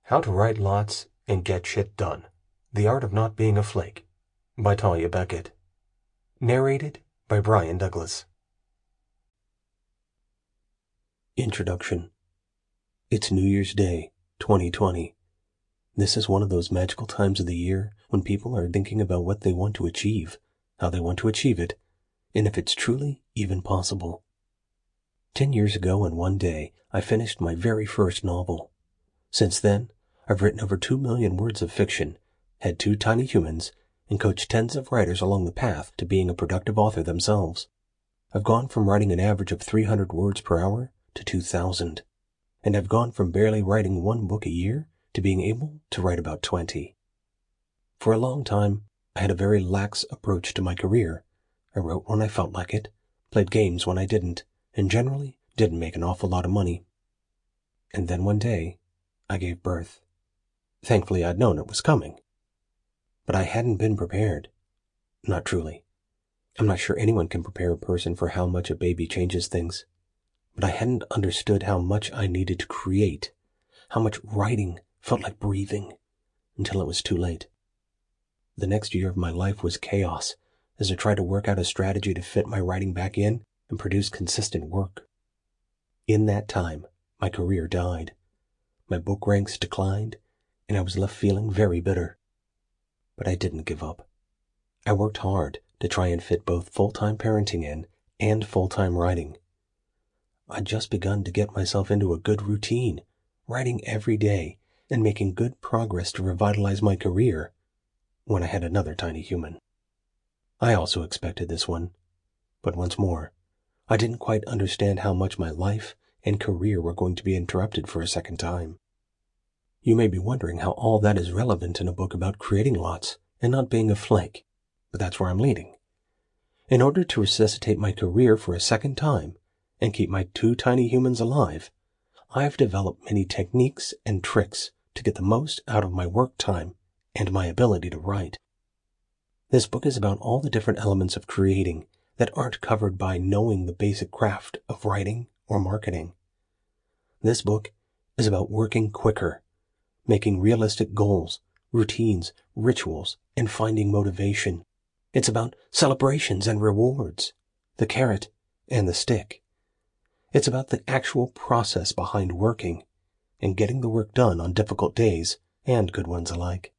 How to Write Lots and Get Shit Done. The Art of Not Being a Flake by Talia Beckett. Narrated by Bryan Douglas. Introduction. It's New Year's Day, 2020. This is one of those magical times of the year when people are thinking about what they want to achieve, how they want to achieve it, and if it's truly even possible. 10 years ago and one day, I finished my very first novel. Since then, I've written over 2 million words of fiction, had 2 tiny humans, and coached tens of writers along the path to being a productive author themselves. I've gone from writing an average of 300 words per hour to 2,000. And I've gone from barely writing 1 book a year to being able to write about 20. For a long time, I had a very lax approach to my career. I wrote when I felt like it, played games when I didn't, and generally didn't make an awful lot of money. And then one day, I gave birth. Thankfully, I'd known it was coming. But I hadn't been prepared. Not truly. I'm not sure anyone can prepare a person for how much a baby changes things. But I hadn't understood how much I needed to create, how much writing felt like breathing, until it was too late. The next year of my life was chaos as I tried to work out a strategy to fit my writing back in and produce consistent work. In that time, my career died. My book ranks declined, and I was left feeling very bitter. But I didn't give up. I worked hard to try and fit both full-time parenting in and full-time writing. I'd just begun to get myself into a good routine, writing every day and making good progress to revitalize my career, when I had another tiny human. I also expected this one, but once more, I didn't quite understand how much my life and career were going to be interrupted for a second time. You may be wondering how all that is relevant in a book about creating lots and not being a flake, but that's where I'm leading. In order to resuscitate my career for a second time and keep my 2 tiny humans alive, I've developed many techniques and tricks to get the most out of my work time and my ability to write. This book is about all the different elements of creating that aren't covered by knowing the basic craft of writing or marketing. This book is about working quicker, making realistic goals, routines, rituals, and finding motivation. It's about celebrations and rewards, the carrot and the stick. It's about the actual process behind working and getting the work done on difficult days and good ones alike.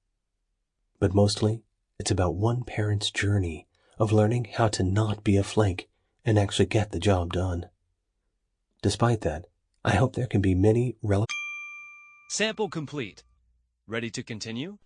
But mostly, it's about one parent's journey of learning how to not be a flake and actually get the job done. Despite that, I hope there can be many relevant... Sample complete. Ready to continue?